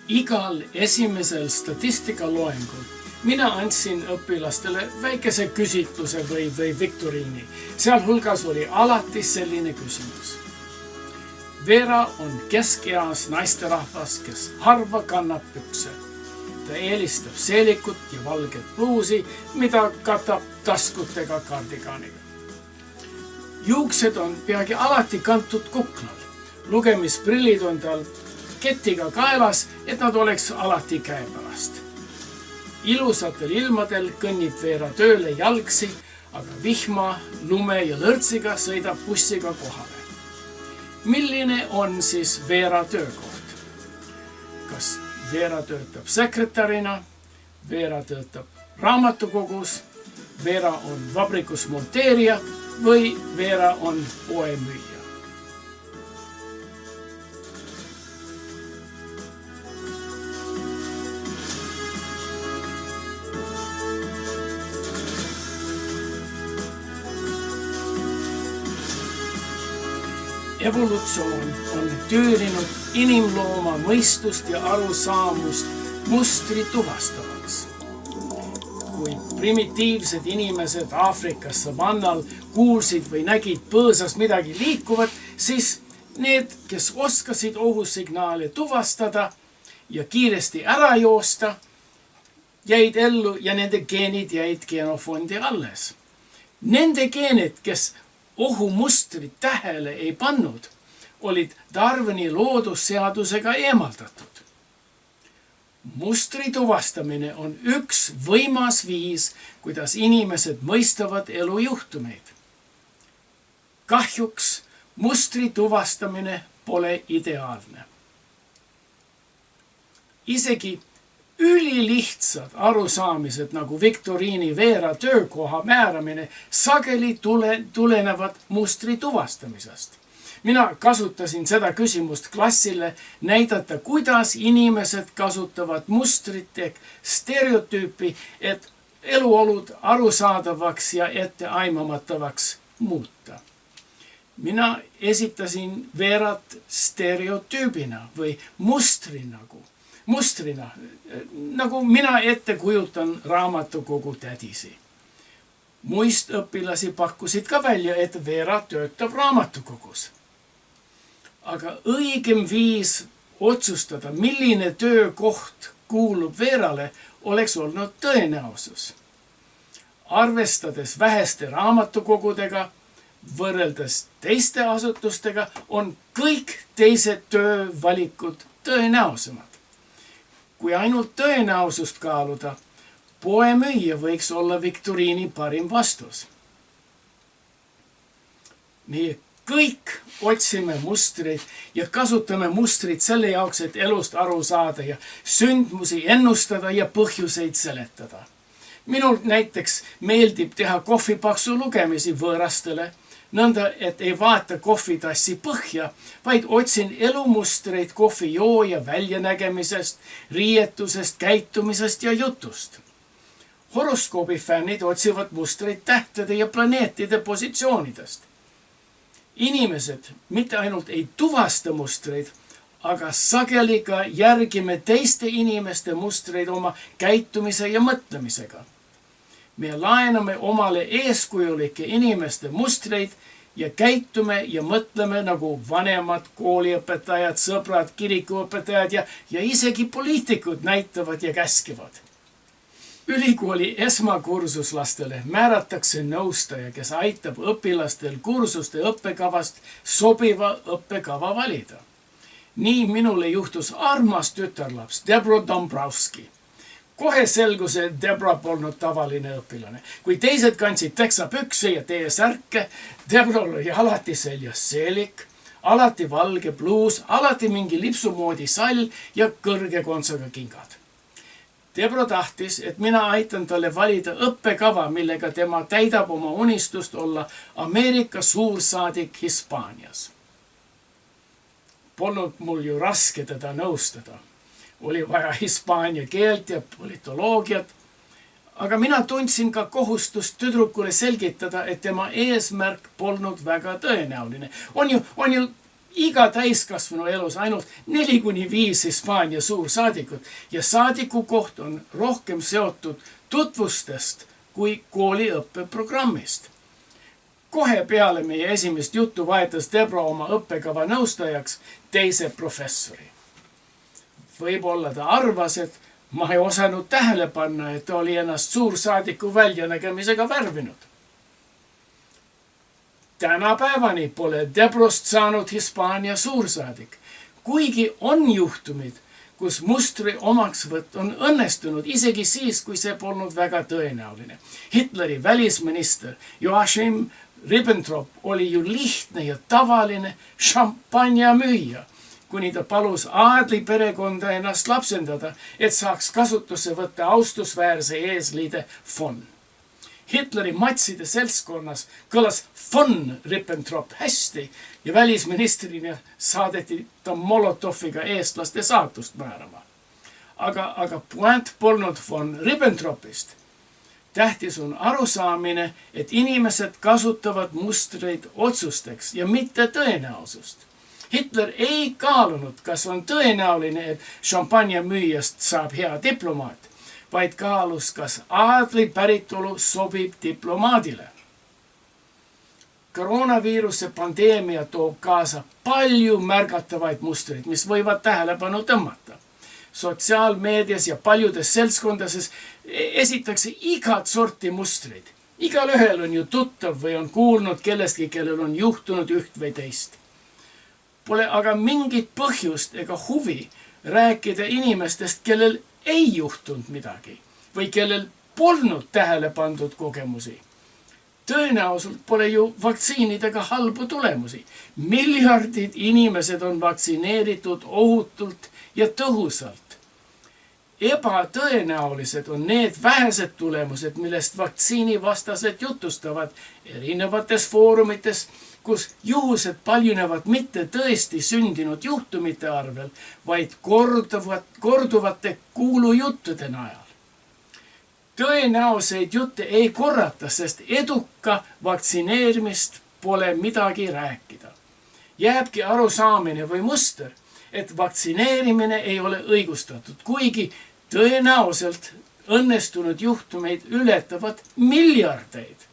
Igal esimesel statistikaloengul mina andsin õpilastele väikese küsitluse või viktoriini. Sealhulgas oli alati selline küsimus. Veera on keskeas naisterahvas, kes harva kannab pükse. Ta eelistab seelikut ja valget bluusi, mida katab taskutega kardiganiga. Juuksed on peagi alati kantud kuklal. Lugemisprillid on tal ketiga kaelas, et nad oleks alati käepärast. Ilusatel ilmadel kõnnib Veera tööle jalgsi, aga vihma, lume ja lõrtsiga sõidab bussiga kohale. Milline on siis Veera töökoht? Kas Veera töötab sekretärina, Veera töötab raamatukogus, Veera on vabrikus monteerija või Veera on poemüüja? Evolutsioon on tüürinud inimlooma mõistust ja arusaamust mustri tuvastavaks. Kui primitiivsed inimesed Aafrikas savannal kuulsid või nägid põõsas midagi liikuvat, siis need, kes oskasid ohusignaale tuvastada ja kiiresti ära joosta, jäid ellu ja nende geenid jäid genofondi alles. Nende geenid, kes ohumustrit tähele ei pannud, olid Darwini loodusseadusega eemaldatud. Mustri tuvastamine on üks võimas viis, kuidas inimesed mõistavad elujuhtumeid. Kahjuks mustri tuvastamine pole ideaalne. Isegi ülilihtsad arusaamised nagu viktoriini Veera töökoha määramine sageli tulenevad mustri tuvastamisest. Mina kasutasin seda küsimust klassile näidata, kuidas inimesed kasutavad mustrit ehk stereotüüpi, et eluolud arusaadavaks ja etteaimamatavaks muuta. Mina esitasin Veerat stereotüübina või mustrina, nagu mina ette kujutan raamatukogu tädisi. Muist õpilasi pakkusid ka välja, et Veera töötab raamatukogus. Aga õigem viis otsustada, milline töökoht kuulub Veerale, oleks olnud tõenäosus. Arvestades väheste raamatukogudega, võrreldes teiste asutustega, on kõik teised töövalikud tõenäosemad. Kui ainult tõenäosust kaaluda, poemüüja võiks olla viktoriini parim vastus. Meie kõik otsime mustreid ja kasutame mustrit selle jaoks, et elust aru saada ja sündmusi ennustada ja põhjuseid seletada. Minul näiteks meeldib teha kohvipaksu lugemisi võõrastele, nõnda, et ei vaata kohvitassi põhja, vaid otsin elumustreid kohvijooja väljanägemisest, riietusest, käitumisest ja jutust. Horoskoobifännid otsivad mustreid tähtede ja planeetide positsioonidest. Inimesed mitte ainult ei tuvasta mustreid, aga sageli ka järgime teiste inimeste mustreid oma käitumise ja mõtlemisega. Me laename omale eeskujulike inimeste mustreid ja käitume ja mõtleme nagu vanemad kooliõpetajad, sõbrad, kirikuõpetajad ja isegi poliitikud näitavad ja käskivad. Ülikooli esmakursuslastele määratakse nõustaja, kes aitab õpilastel kursuste õppekavast sobiva õppekava valida. Nii minule juhtus armas tütarlaps Debra Dombrowski. Kohe selgus, et Debra polnud tavaline õpilane. Kui teised kandsid teksapükse ja T-särke, Debral oli alati seljas seelik, alati valge bluus, alati mingi lipsumoodi sall ja kõrge kontsaga kingad. Debra tahtis, et mina aitan talle valida õppekava, millega tema täidab oma unistust olla Ameerika suursaadik Hispaanias. Polnud mul ju raske teda nõustada. Oli vaja hispaania keelt ja politoloogiat, aga mina tundsin ka kohustust tüdrukule selgitada, et tema eesmärk polnud väga tõenäoline. On ju iga täiskasvanu elus ainult 4-5 Hispaania suursaadikut ja saadiku koht on rohkem seotud tutvustest kui kooli õppeprogrammist. Kohe peale meie esimest juttu vahetas Debra oma õppekava nõustajaks teise professori. Võib-olla ta arvas, et ma ei osanud tähele panna, et ta oli ennast suursaadiku väljanägemisega värvinud. Tänapäevani pole Debrost saanud Hispaania suursaadik, kuigi on juhtumid, kus mustri omaksvõtt on õnnestunud isegi siis, kui see polnud väga tõenäoline. Hitleri välisminister Joachim Ribbentrop oli ju lihtne ja tavaline šampanjamüüja, kuni ta palus aadli perekonda ennast lapsendada, et saaks kasutusse võtta austusväärse eesliide von. Hitleri matside seltskonnas kõlas von Ribbentrop hästi ja välisministrina saadeti ta Molotoviga eestlaste saatust määrama. Aga puänt polnud von Ribbentropist. Tähtis on arusaamine, et inimesed kasutavad mustreid otsusteks ja mitte tõenäosust. Hitler ei kaalunud, kas on tõenäoline, et šampanjamüüjast saab hea diplomaat, vaid kaalus, kas aadli päritolu sobib diplomaadile. Koroonaviiruse pandeemia toob kaasa palju märgatavaid mustreid, mis võivad tähelepanu tõmmata. Sotsiaalmeedias ja paljudes seltskondades esitakse igat sorti mustreid. Igal ühel on ju tuttav või on kuulnud kellestki, kellel on juhtunud üht või teist. Pole aga mingit põhjust ega huvi rääkida inimestest, kellel ei juhtunud midagi või kellel polnud tähele pandud kogemusi. Tõenäoliselt pole ju vaktsiinidega halbu tulemusi. Miljardid inimesed on vaktsineeritud ohutult ja tõhusalt. Ebatõenäolised on need vähesed tulemused, millest vaktsiinivastased jutustavad erinevates foorumites, kus juhused paljunevad mitte tõesti sündinud juhtumite arvel, vaid korduvate kuulujuttude najal. Tõenäoseid jutte ei korrata, sest eduka vaktsineerimist pole midagi rääkida. Jääbki arusaamine või muster, et vaktsineerimine ei ole õigustatud, kuigi tõenäoliselt õnnestunud juhtumeid ületavad miljardeid.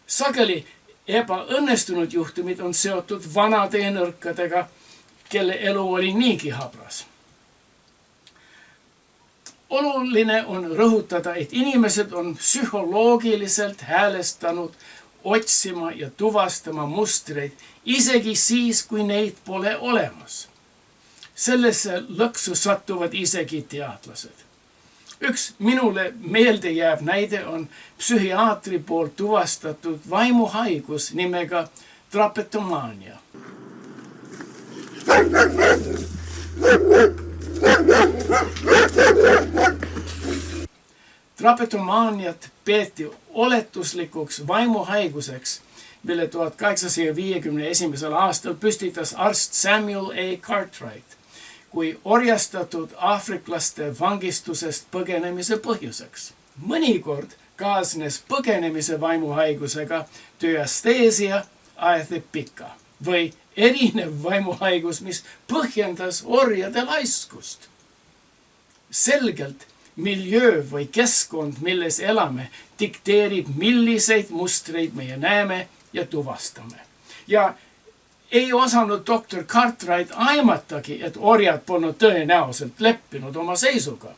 Sageli ebaõnnestunud juhtumid on seotud vanade ja nõrkadega, kelle elu oli niigi habras. Oluline on rõhutada, et inimesed on psühholoogiliselt häälestanud otsima ja tuvastama mustreid, isegi siis, kui neid pole olemas. Sellesse lõksu sattuvad isegi teadlased. Üks minule meeldejääv näide on psühhiaatri poolt tuvastatud vaimuhaigus nimega trapetomaania. Trapetomaaniat peeti oletuslikuks vaimuhaiguseks, mille 1851. aastal püstitas arst Samuel A. Cartwright kui orjastatud aafriklaste vangistusest põgenemise põhjuseks. Mõnikord kaasnes põgenemise vaimuhaigusega düasteesia aethepika või erinev vaimuhaigus, mis põhjendas orjade laiskust. Selgelt miljöö või keskkond, milles elame, dikteerib, milliseid mustreid meie näeme ja tuvastame. Ja ei osanud doktor Cartwright aimatagi, et orjad polnud tõenäoliselt leppinud oma seisuga.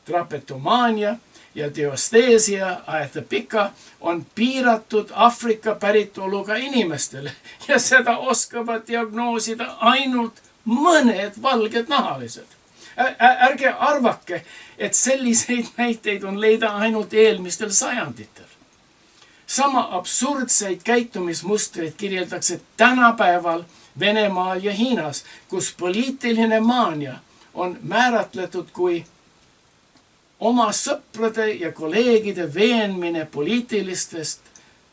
Trapetomaania ja düasteesia aethepika on piiratud Aafrika päritoluga inimestele ja seda oskavad diagnoosida ainult mõned valged nahalised. Ärge arvake, et selliseid näiteid on leida ainult eelmistel sajanditel. Sama absurdseid käitumismustreid kirjeldakse tänapäeval Venemaal ja Hiinas, kus poliitiline maania on määratletud kui oma sõprade ja kolleegide veenmine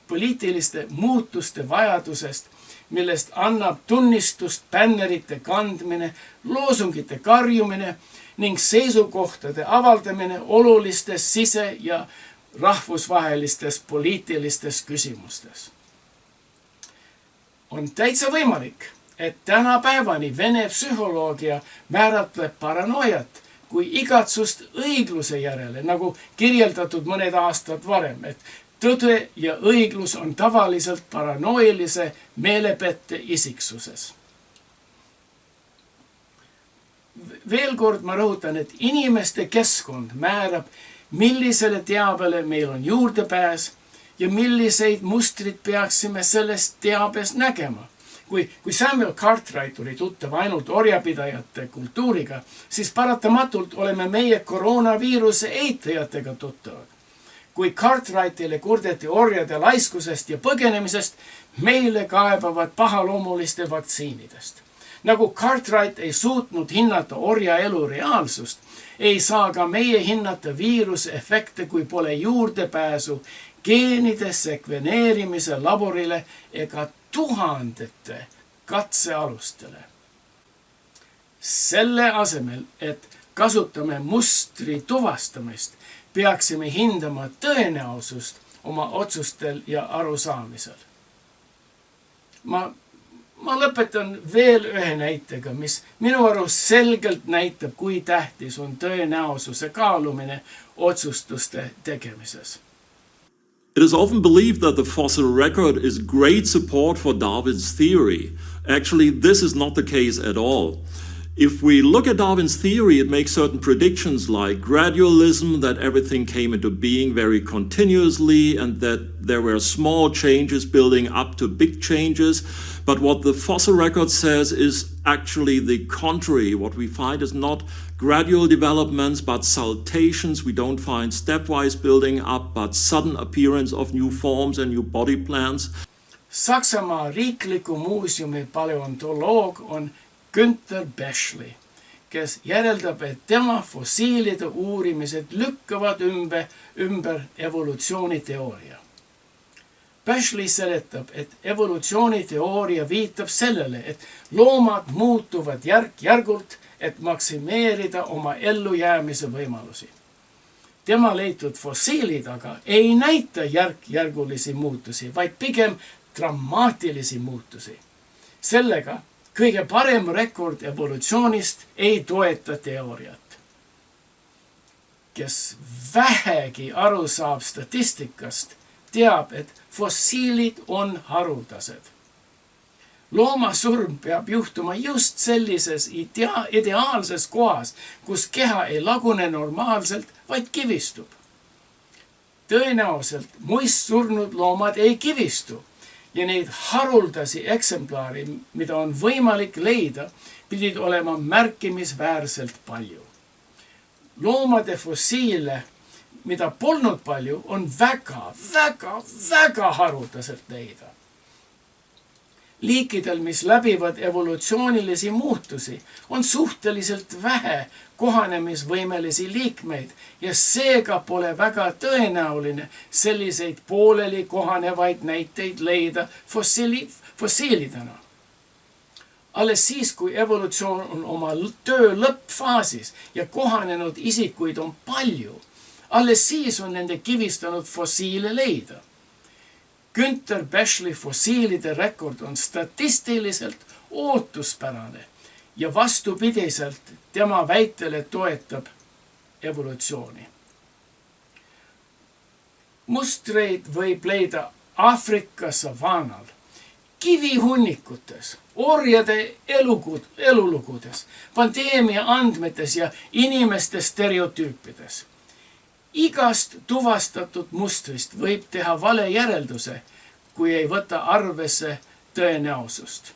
poliitiliste muutuste vajadusest, millest annab tunnistust bännerite kandmine, loosungite karjumine ning seisukohtade avaldamine olulistes sise- ja rahvusvahelistes poliitilistes küsimustes. On täitsa võimalik, et tänapäevani Vene psühholoogia määratleb paranoiat kui igatsust õigluse järele, nagu kirjeldatud mõned aastad varem, et tõde ja õiglus on tavaliselt paranoilise meelepette isiksuses. Veel kord ma rõhutan, et inimeste keskkond määrab, millisele teabele meil on juurdepääs ja milliseid mustrid peaksime sellest teabes nägema. Kui Samuel Cartwright oli tuttav ainult orjapidajate kultuuriga, siis paratamatult oleme meie koroonaviiruse eitajatega tuttavad. Kui Cartwrightile kurdeti orjade laiskusest ja põgenemisest, meile kaebavad pahaloomuliste vaktsiinidest. Nagu Cartwright ei suutnud hinnata orja elu reaalsust, ei saa ka meie hinnata viiruse efekte, kui pole juurdepääsu geenide sekveneerimise laborile ega tuhandete katsealustele. Selle asemel, et kasutame mustri tuvastamist, peaksime hindama tõenäosust oma otsustel ja arusaamisel. Ma lõpetan veel ühe näitega, mis minu arust selgelt näitab, kui tähtis on tõenäosuse kaalumine otsustuste tegemises. It is often believed that the fossil record is great support for Darwin's theory. Actually, this is not the case at all. If we look at Darwin's theory, it makes certain predictions like gradualism, that everything came into being very continuously and that there were small changes building up to big changes. But what the fossil record says is actually the contrary. What we find is not gradual developments, but saltations. We don't find stepwise building up, but sudden appearance of new forms and new body plans. Saksamaa riikliku muuseumi paleontoloog on Günther Beschli, kes järeldab, et tema fossiilide uurimised lükkavad ümber evolutsiooniteooria. Beschli seletab, et evolutsiooniteooria viitab sellele, et loomad muutuvad järk-järgult, et maksimeerida oma ellujäämise võimalusi. Tema leitud fossiilid aga ei näita järk-järgulisi muutusi, vaid pigem dramaatilisi muutusi. Sellega kõige parem rekord evolutsioonist ei toeta teooriat. Kes vähegi aru saab statistikast, teab, et fossiilid on haruldased. Loomasurm peab juhtuma just sellises ideaalses kohas, kus keha ei lagune normaalselt, vaid kivistub. Tõenäoliselt muistsurnud loomad ei kivistu ja neid haruldasi eksemplari, mida on võimalik leida, pidid olema märkimisväärselt palju. Loomade fossiile, mida polnud palju, on väga haruldaselt leida. Liikidel, mis läbivad evolutsioonilisi muutusi, on suhteliselt vähe kohanemisvõimelisi liikmeid ja seega pole väga tõenäoline selliseid pooleli kohanevaid näiteid leida fossiilidena. Alles siis, kui evolutsioon on oma töö lõppfaasis ja kohanenud isikuid on palju, alles siis on nende kivistanud fossiile leida. Günther Beschli fossiilide rekord on statistiliselt ootuspärane ja vastupidiselt tema väitele toetab evolutsiooni. Mustreid võib leida Aafrika savannal, kivihunnikutes, orjade elulugudes, pandeemia andmetes ja inimeste stereotüüpides. Igast tuvastatud mustrist võib teha vale järelduse, kui ei võta arvesse tõenäosust.